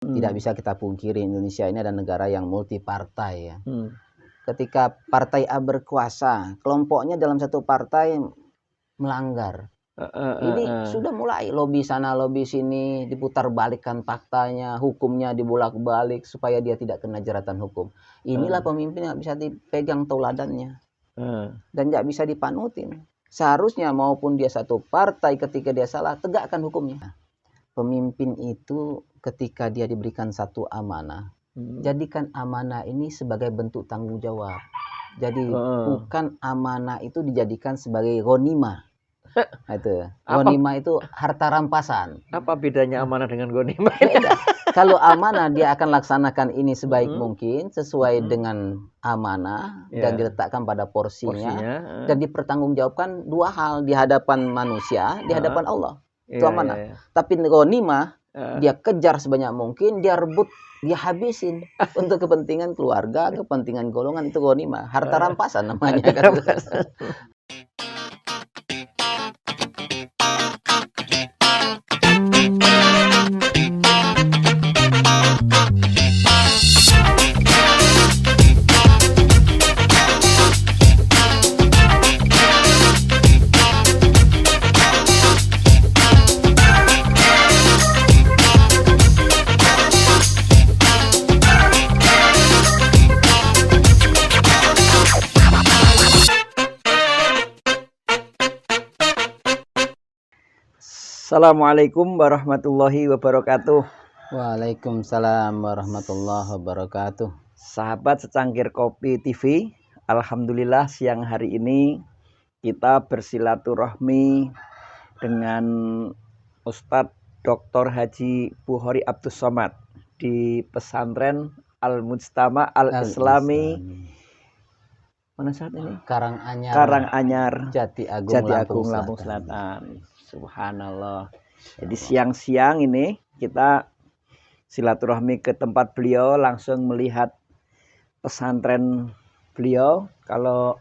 Tidak bisa kita pungkiri Indonesia ini adalah negara yang multi partai ya. Ketika partai A berkuasa, kelompoknya dalam satu partai melanggar. Ini sudah mulai lobby sana lobby sini, diputar balikkan faktanya, hukumnya dibolak-balik supaya dia tidak kena jeratan hukum. Inilah pemimpin yang bisa dipegang tauladannya dan nggak bisa dipanutin. Seharusnya maupun dia satu partai, ketika dia salah tegakkan hukumnya. Pemimpin itu ketika dia diberikan satu amanah, jadikan amanah ini sebagai bentuk tanggung jawab. Jadi bukan amanah itu dijadikan sebagai ghanimah. Itu ghanimah itu harta rampasan. Apa bedanya amanah dengan ghanimah? Kalau amanah dia akan laksanakan ini sebaik mungkin sesuai dengan amanah dan diletakkan pada porsinya dan dipertanggungjawabkan dua hal, di hadapan manusia, di hadapan Allah. Itu amanah. Tapi ghanimah dia kejar sebanyak mungkin, dia rebut, dia habisin untuk kepentingan keluarga, kepentingan golongan, itu ghanimah, harta rampasan namanya kan. Assalamualaikum warahmatullahi wabarakatuh. Waalaikumsalam warahmatullahi wabarakatuh. Sahabat secangkir kopi TV, alhamdulillah siang hari ini kita bersilaturahmi dengan Ustadz Dr. Haji Bukhari Abdus Somad di pesantren Al-Mujtama Al-Islami. Mana saat ini? Karanganyar, Jati Agung, Lampung Selatan. Subhanallah. Jadi siang-siang ini kita silaturahmi ke tempat beliau, langsung melihat pesantren beliau. Kalau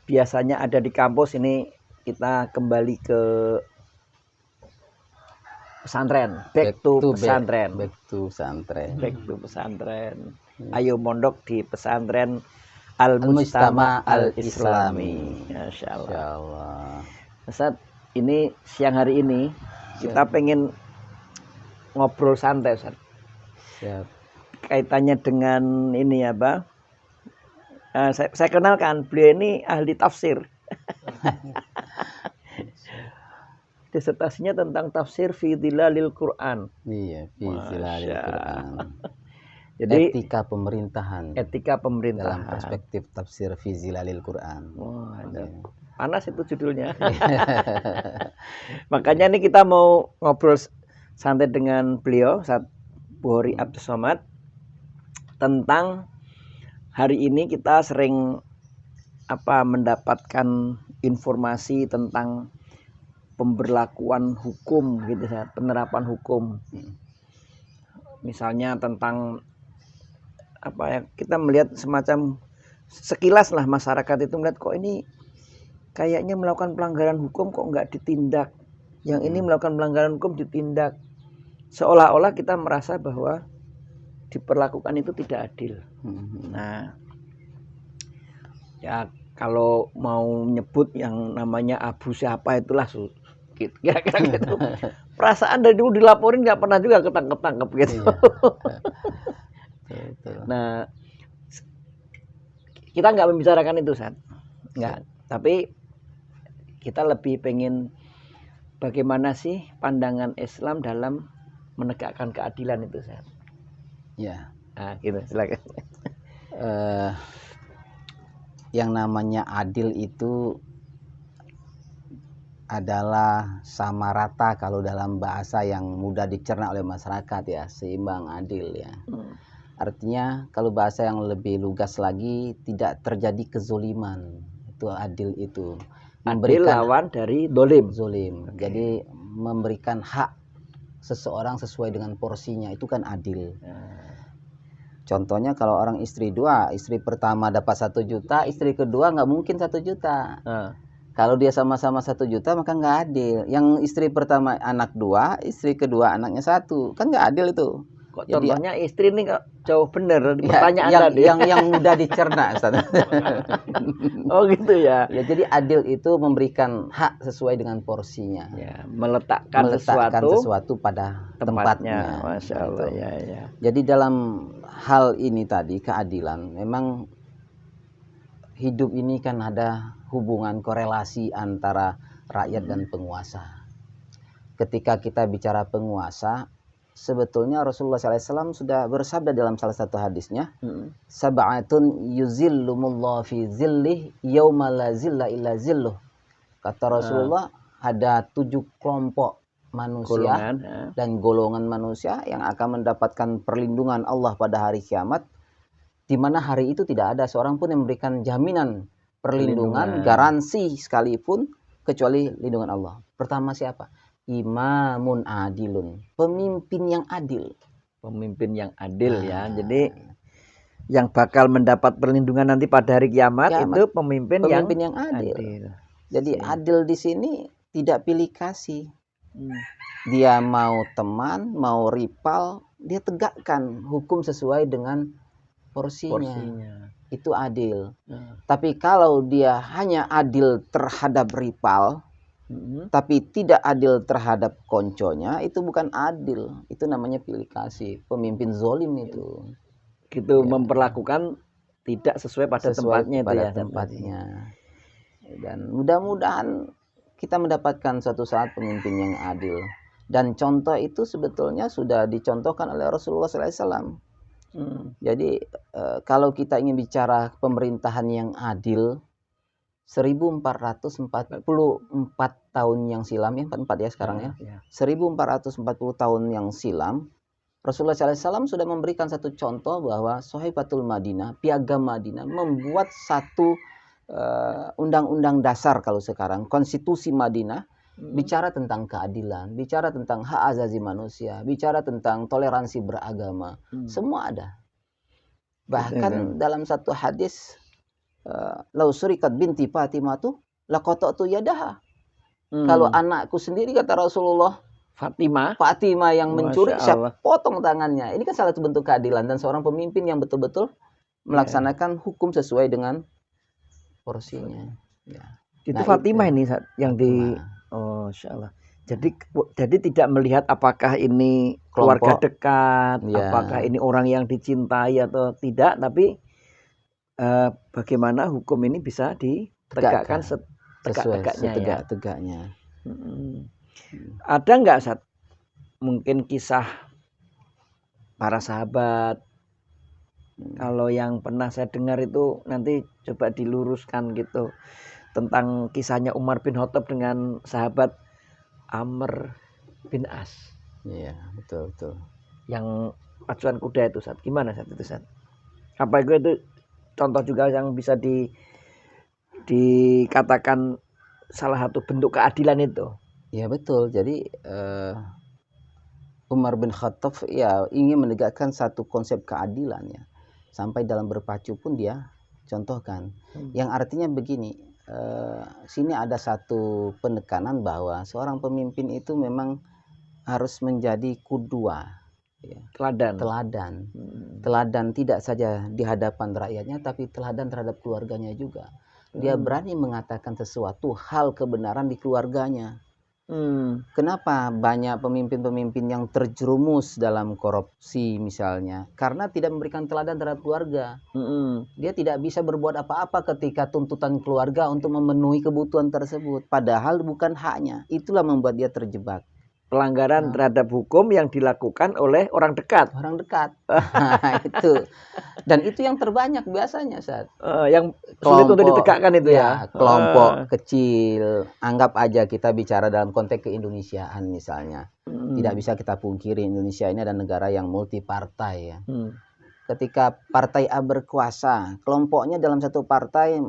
biasanya ada di kampus, ini kita kembali ke pesantren. Back to pesantren. Ayo mondok di pesantren Al-Mujtama Al-Islami. Masya Allah. Ustaz, ini siang hari ini kita pengen ngobrol santai, Ustaz. Siap. Kaitannya dengan ini ya, Pak. Saya kenalkan, beliau ini ahli tafsir. Disertasinya tentang tafsir fi dhilalil Quran. Iya, fi dhilalil Quran. Jadi etika pemerintahan. Dalam perspektif tafsir fi dhilalil Quran. Panas itu judulnya. Makanya ini kita mau ngobrol santai dengan beliau, Ustadz Bukhari Abdus Somad, tentang hari ini kita sering mendapatkan informasi tentang pemberlakuan hukum gitu, penerapan hukum. Misalnya tentang kita melihat semacam sekilas lah, masyarakat itu melihat kok ini kayaknya melakukan pelanggaran hukum kok nggak ditindak. Yang ini melakukan pelanggaran hukum ditindak. Seolah-olah kita merasa bahwa diperlakukan itu tidak adil. Nah, ya kalau mau nyebut yang namanya Abu siapa itulah kira-kira gitu. Perasaan dari dulu dilaporin nggak pernah juga ketangkep-tangkep gitu. Nah, kita nggak membicarakan itu, San. Nggak. Tapi kita lebih pengen bagaimana sih pandangan Islam dalam menegakkan keadilan itu, San. Ya. Nah, gitu, silakan. Yang namanya adil itu adalah sama rata kalau dalam bahasa yang mudah dicerna oleh masyarakat ya, seimbang, adil ya. Artinya kalau bahasa yang lebih lugas lagi, tidak terjadi kezoliman. Itu adil itu. Adil lawan dari dolim. Okay. Jadi memberikan hak seseorang sesuai dengan porsinya, itu kan adil. Contohnya kalau orang istri dua, istri pertama dapat 1 juta, istri kedua nggak mungkin 1 juta. Kalau dia sama-sama 1 juta maka nggak adil. Yang istri pertama anak 2, istri kedua anaknya 1, kan nggak adil itu. Kok contohnya istri nih kok jauh bener ya, pertanyaan tadi. Yang mudah dicerna, Ustaz. Oh gitu ya. Ya, jadi adil itu memberikan hak sesuai dengan porsinya. Ya, meletakkan sesuatu pada tempatnya. Masya Allah, ya. Jadi dalam hal ini tadi keadilan, memang hidup ini kan ada hubungan korelasi antara rakyat dan penguasa. Ketika kita bicara penguasa, sebetulnya Rasulullah SAW sudah bersabda dalam salah satu hadisnya, sab'atun yuzillumullah fi zillih yawma la zilla illa zilluh. Kata Rasulullah, ada 7 kelompok manusia dan golongan manusia yang akan mendapatkan perlindungan Allah pada hari kiamat, di mana hari itu tidak ada seorang pun yang memberikan jaminan perlindungan, garansi sekalipun kecuali lindungan Allah. Pertama siapa? Imamun adilun, pemimpin yang adil. Pemimpin yang adil ya. Jadi yang bakal mendapat perlindungan nanti pada hari kiamat itu pemimpin yang adil. Jadi adil di sini tidak pilih kasih. Dia mau teman, mau rival, dia tegakkan hukum sesuai dengan porsinya. Itu adil. Tapi kalau dia hanya adil terhadap rival, tapi tidak adil terhadap konconya, itu bukan adil. Itu namanya pilih kasih. Pemimpin zolim itu. Gitu ya. Memperlakukan tidak sesuai pada tempatnya pada tempatnya. Dan mudah-mudahan kita mendapatkan suatu saat pemimpin yang adil. Dan contoh itu sebetulnya sudah dicontohkan oleh Rasulullah SAW. Jadi kalau kita ingin bicara pemerintahan yang adil, 1444 tahun yang silam, ya 44 ya sekarang ya. 1440 tahun yang silam, Rasulullah SAW sudah memberikan satu contoh bahwa Sahibatul Madinah, Piagam Madinah, membuat satu undang-undang dasar kalau sekarang, konstitusi Madinah, bicara tentang keadilan, bicara tentang hak asasi manusia, bicara tentang toleransi beragama, semua ada. Bahkan dalam satu hadis, lau surikat binti Fatimah tuh laqata'tu yadaha. Kalau anakku sendiri, kata Rasulullah, Fatimah yang mencuri, saya potong tangannya. Ini kan salah satu bentuk keadilan dan seorang pemimpin yang betul-betul melaksanakan hukum sesuai dengan porsinya. Ya. Itu Fatimah ini yang di Allah. Jadi tidak melihat apakah ini keluarga dekat, apakah ini orang yang dicintai atau tidak, tapi bagaimana hukum ini bisa ditegakkan setegak-tegaknya. Ada nggak mungkin kisah para sahabat? Kalau yang pernah saya dengar itu nanti coba diluruskan gitu tentang kisahnya Umar bin Khattab dengan sahabat Amr bin As. Iya, betul. Yang pacuan kuda itu, gimana itu, Apa itu contoh juga yang bisa dikatakan salah satu bentuk keadilan itu? Ya betul. Jadi Umar bin Khattab ya ingin menegakkan satu konsep keadilan ya. Sampai dalam berpacu pun dia contohkan. Yang artinya begini, sini ada satu penekanan bahwa seorang pemimpin itu memang harus menjadi kudua, ya. Teladan tidak saja di hadapan rakyatnya, tapi teladan terhadap keluarganya juga. Dia berani mengatakan sesuatu hal kebenaran di keluarganya. Kenapa banyak pemimpin-pemimpin yang terjerumus dalam korupsi misalnya? Karena tidak memberikan teladan terhadap keluarga. Dia tidak bisa berbuat apa-apa ketika tuntutan keluarga untuk memenuhi kebutuhan tersebut. Padahal bukan haknya. Itulah membuat dia terjebak. Pelanggaran terhadap hukum yang dilakukan oleh orang dekat. Itu. Dan itu yang terbanyak biasanya, yang sulit untuk ditegakkan itu ya. Kelompok kecil. Anggap aja kita bicara dalam konteks keindonesiaan misalnya. Tidak bisa kita pungkiri Indonesia ini adalah negara yang multi partai ya. Ketika partai A berkuasa, kelompoknya dalam satu partai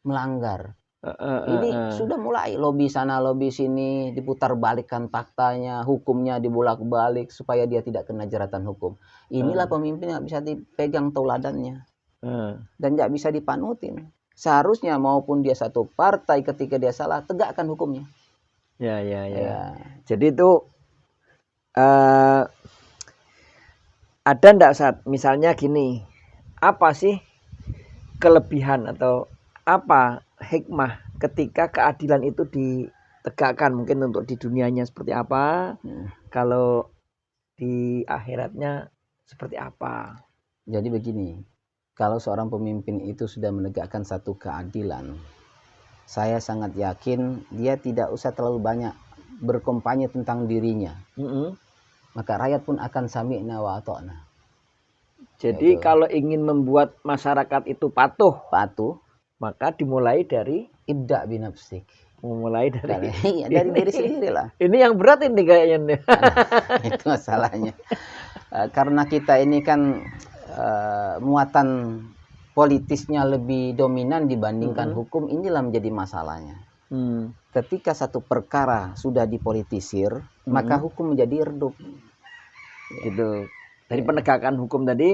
melanggar. Ini sudah mulai lobby sana lobby sini, diputar balikkan faktanya, hukumnya dibolak-balik supaya dia tidak kena jeratan hukum. Inilah pemimpin yang bisa dipegang tauladannya dan nggak bisa dipanutin. Seharusnya maupun dia satu partai, ketika dia salah tegakkan hukumnya. Ya. Jadi itu Ada ndak saat misalnya gini, apa sih kelebihan atau apa hikmah ketika keadilan itu ditegakkan, mungkin untuk di dunianya seperti apa, kalau di akhiratnya seperti apa? Jadi begini, kalau seorang pemimpin itu sudah menegakkan satu keadilan, saya sangat yakin dia tidak usah terlalu banyak berkampanye tentang dirinya. Maka rakyat pun akan sami'na wa ata'na. Jadi kalau ingin membuat masyarakat itu patuh, maka dimulai dari ibda binafsik. Memulai dari dari diri sendiri lah. Ini yang berat ini kayaknya. Itu masalahnya. Karena kita ini kan muatan politisnya lebih dominan dibandingkan hukum, inilah menjadi masalahnya. Ketika satu perkara sudah dipolitisir, maka hukum menjadi redup. Gitu. Dari penegakan hukum tadi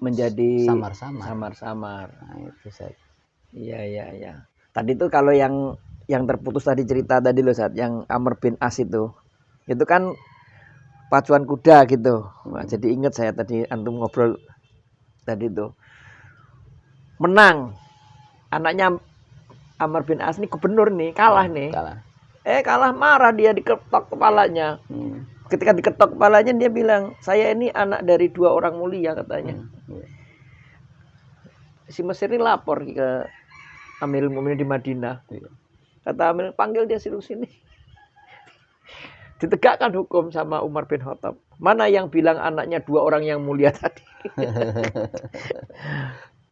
menjadi samar-samar. Nah, itu saya. Iya. Tadi tuh kalau yang terputus tadi cerita tadi loh, saat yang Amr bin As itu kan pacuan kuda gitu. Nah, jadi ingat saya tadi antum ngobrol tadi tuh, menang anaknya Amr bin As ini gubernur nih, kalah nih. Kalah, marah dia, diketok kepalanya. Ketika diketok kepalanya dia bilang, saya ini anak dari 2 orang mulia katanya. Si Mesir ini lapor ke Amirul Mukminin di Madinah. Kata Amir, panggil dia suruh sini. Ditegakkan hukum sama Umar bin Khattab. Mana yang bilang anaknya 2 orang yang mulia tadi?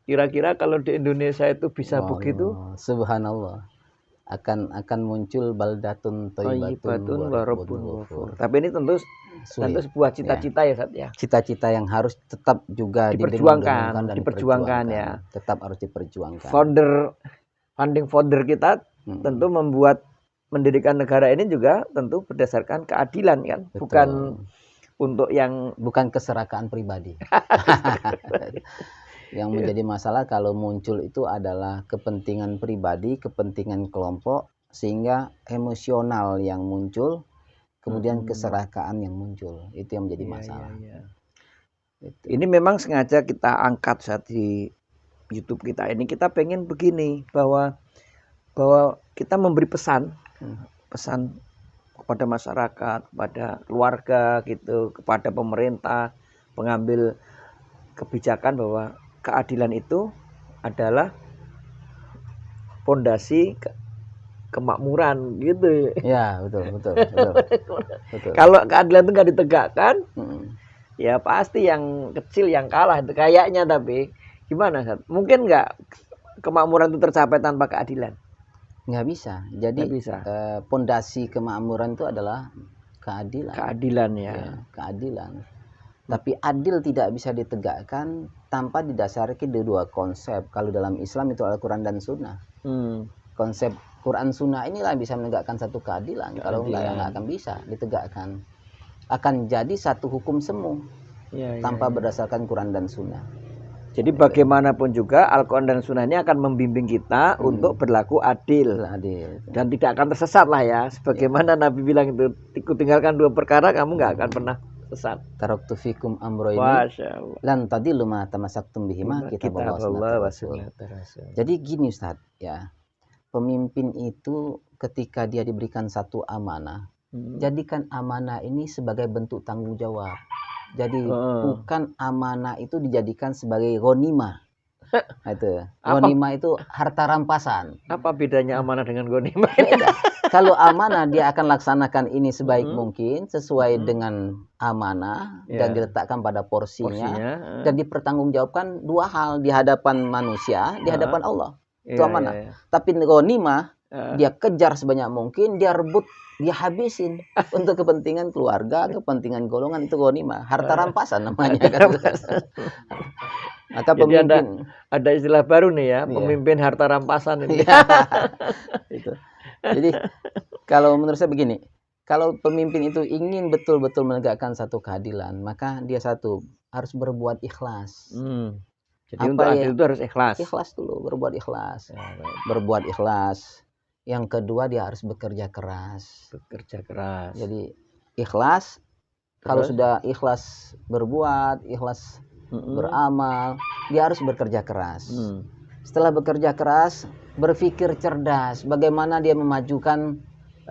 Kira-kira kalau di Indonesia itu bisa begitu? Subhanallah. Akan muncul baldatun thayyibatun wa rabbun ghafur. Tapi ini tentu sebuah cita-cita ya, Sat, ya. Cita-cita yang harus tetap juga diperjuangkan ya. Tetap harus diperjuangkan. Founding founder kita tentu mendirikan negara ini juga tentu berdasarkan keadilan kan. Betul. Bukan keserakaan pribadi. Yang menjadi masalah kalau muncul itu adalah kepentingan pribadi, kepentingan kelompok, sehingga emosional yang muncul, kemudian keserakaan yang muncul. Itu yang menjadi masalah. Itu. Ini memang sengaja kita angkat saat di YouTube kita ini, kita pengen begini, bahwa kita memberi pesan kepada masyarakat, kepada keluarga gitu, kepada pemerintah, pengambil kebijakan, bahwa keadilan itu adalah fondasi kemakmuran gitu. Ya, betul. Kalau keadilan itu nggak ditegakkan, ya pasti yang kecil yang kalah itu kayaknya. Tapi gimana, Sat? Mungkin nggak kemakmuran itu tercapai tanpa keadilan? Nggak bisa. Jadi fondasi kemakmuran itu adalah keadilan. Keadilan ya. Keadilan. Tapi adil tidak bisa ditegakkan tanpa didasari di 2 konsep. Kalau dalam Islam itu Al-Quran dan Sunnah. Konsep Quran Sunnah inilah bisa menegakkan satu keadilan. Kalau nggak akan bisa ditegakkan. Akan jadi satu hukum semu tanpa berdasarkan Quran dan Sunnah. Jadi bagaimanapun juga Al-Quran dan Sunnah ini akan membimbing kita untuk berlaku adil. Dan tidak akan tersesat lah ya. Sebagaimana Nabi bilang itu, tinggalkan 2 perkara kamu nggak akan pernah sesat. Taraktu fikum amroini lan tadillu ma tamassaktum bihima kitaballah wa sunnah. Jadi gini Ustaz ya. Pemimpin itu ketika dia diberikan satu amanah, jadikan amanah ini sebagai bentuk tanggung jawab. Jadi bukan amanah itu dijadikan sebagai ghanimah. Itu. Ghanimah itu harta rampasan. Apa bedanya amanah dengan ghanimah? Kalau amanah dia akan laksanakan ini sebaik mungkin sesuai dengan amanah dan diletakkan pada porsinya dan dipertanggungjawabkan 2 hal di hadapan manusia, di hadapan Allah. Itu amanah. Tapi ghanimah dia kejar sebanyak mungkin, dia rebut, dia habisin untuk kepentingan keluarga, kepentingan golongan, itu ghanimah, harta rampasan namanya. Maka pemimpin ada istilah baru nih ya, pemimpin harta rampasan ini. Itu. Jadi kalau menurut saya begini, kalau pemimpin itu ingin betul-betul menegakkan satu keadilan, maka dia satu harus berbuat ikhlas. Jadi untuk adil itu harus ikhlas. Ikhlas dulu, berbuat ikhlas. Berbuat ikhlas. Yang kedua dia harus bekerja keras. Bekerja keras. Jadi ikhlas, Kalau sudah ikhlas berbuat, ikhlas beramal, dia harus bekerja keras. Setelah bekerja keras, berpikir cerdas, bagaimana dia memajukan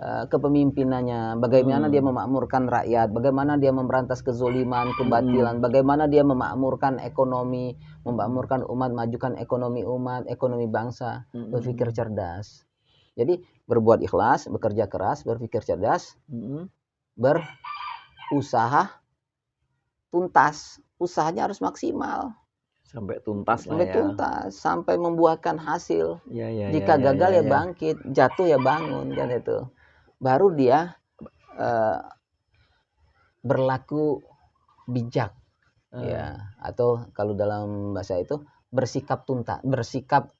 kepemimpinannya, bagaimana dia memakmurkan rakyat, bagaimana dia memberantas kezoliman, kebatilan, bagaimana dia memakmurkan ekonomi, memakmurkan umat, majukan ekonomi umat, ekonomi bangsa, berpikir cerdas. Jadi berbuat ikhlas, bekerja keras, berpikir cerdas, berusaha tuntas, usahanya harus maksimal. Sampai tuntas sampai lah ya. Tuntas, sampai membuahkan hasil. Jika Ya, gagal ya bangkit, jatuh ya bangun, kan itu. Baru dia berlaku bijak, ya. Atau kalau dalam bahasa itu bersikap tuntas, bersikap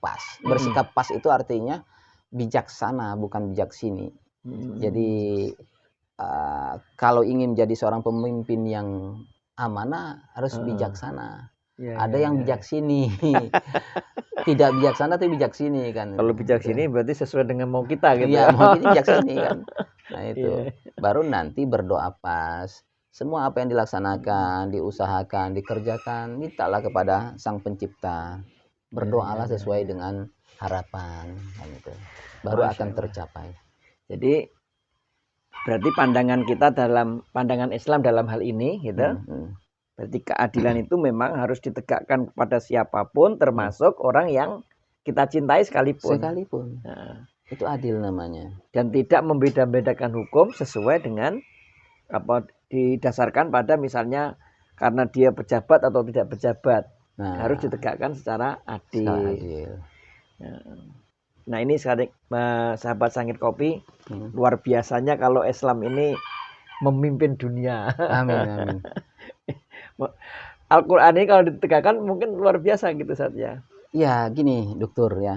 pas. Bersikap pas itu artinya bijaksana, bukan bijak sini. Jadi kalau ingin menjadi seorang pemimpin yang amanah harus bijaksana. Ada yang bijak sini. Tidak bijaksana tapi bijak sini kan. Kalau bijak sini berarti sesuai dengan mau kita gitu. Iya, mau ini bijak sini kan. Nah itu. Baru nanti berdoa pas. Semua apa yang dilaksanakan, diusahakan, dikerjakan, mintalah kepada Sang Pencipta. Berdoalah sesuai dengan harapan kan itu. Baru akan tercapai. Jadi berarti pandangan kita dalam pandangan Islam dalam hal ini gitu. Berarti keadilan itu memang harus ditegakkan kepada siapapun, termasuk orang yang kita cintai sekalipun. Nah, itu adil namanya. Dan tidak membeda-bedakan hukum sesuai dengan apa didasarkan pada misalnya karena dia pejabat atau tidak pejabat. Harus ditegakkan secara adil. Nah ini sahabat Sangit Kopi, luar biasanya kalau Islam ini memimpin dunia. Amin. Al-Quran ini kalau ditegakkan mungkin luar biasa gitu saja. Ya gini dokter ya.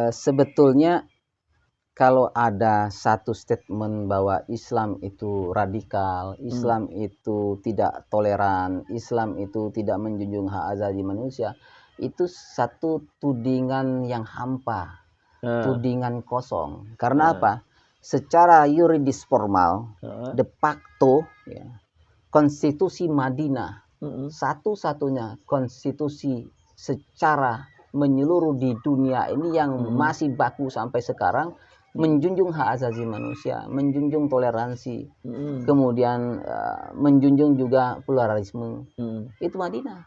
Sebetulnya kalau ada satu statement bahwa Islam itu radikal, Islam itu tidak toleran, Islam itu tidak menjunjung hak asasi manusia, itu satu tudingan yang hampa, tudingan kosong. Karena apa? Secara yuridis formal, de facto, ya, konstitusi Madinah, satu-satunya konstitusi secara menyeluruh di dunia ini yang masih baku sampai sekarang, menjunjung hak asasi manusia, menjunjung toleransi, kemudian menjunjung juga pluralisme. Itu Madinah.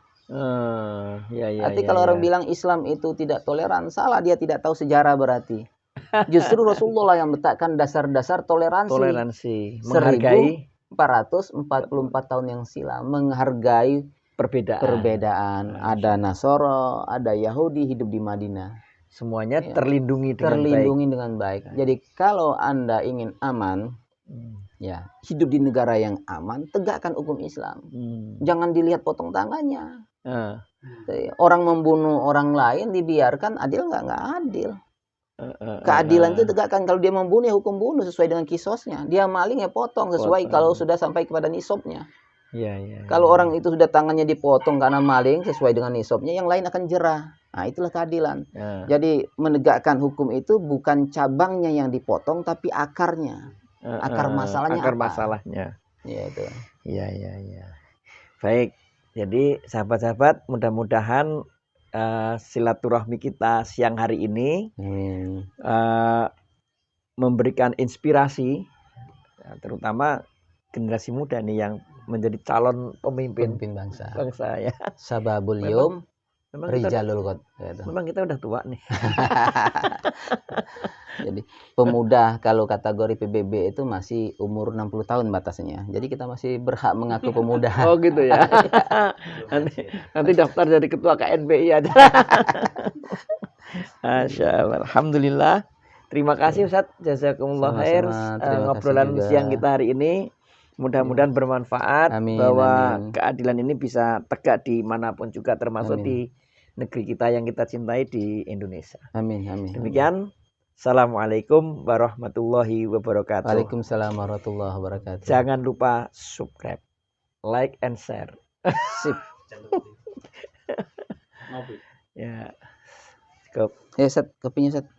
Arti kalau orang bilang Islam itu tidak toleran, salah, dia tidak tahu sejarah berarti. Justru Rasulullah yang letakkan dasar-dasar toleransi. Menghargai 444 tahun yang silam, menghargai perbedaan. Ada Nasoro, ada Yahudi hidup di Madinah. Semuanya terlindungi dengan baik. Jadi kalau Anda ingin aman, ya hidup di negara yang aman, tegakkan hukum Islam. Jangan dilihat potong tangannya. Orang membunuh orang lain dibiarkan, adil nggak adil. Keadilan itu tegakkan. Kalau dia membunuh ya hukum bunuh sesuai dengan kisosnya. Dia maling ya potong sesuai kalau sudah sampai kepada nisabnya. Kalau orang itu sudah tangannya dipotong karena maling sesuai dengan nisabnya, yang lain akan jerah. Nah itulah keadilan. Jadi menegakkan hukum itu bukan cabangnya yang dipotong tapi akarnya. Akar masalahnya akar apa? Masalahnya. Ya itu. Iya. Baik. Jadi sahabat-sahabat, mudah-mudahan silaturahmi kita siang hari ini memberikan inspirasi, terutama generasi muda nih yang menjadi calon pemimpin bangsa ya. Sababul yum rijalul qad. Memang kita udah tua nih. Jadi pemuda kalau kategori PBB itu masih umur 60 tahun batasnya. Jadi kita masih berhak mengaku pemuda. Oh gitu ya. nanti daftar jadi ketua KNPI aja. Masya Allah. Alhamdulillah. Terima kasih Ustadz. Jazakumullah khair. Ngobrolan siang kita hari ini. Mudah-mudahan bermanfaat. Bahwa keadilan ini bisa tegak di manapun juga, termasuk di negeri kita yang kita cintai di Indonesia. Amin. Demikian. Assalamualaikum warahmatullahi wabarakatuh. Waalaikumsalam warahmatullahi wabarakatuh. Jangan lupa subscribe, like and share. Sip. Ya. Set, kopinya set.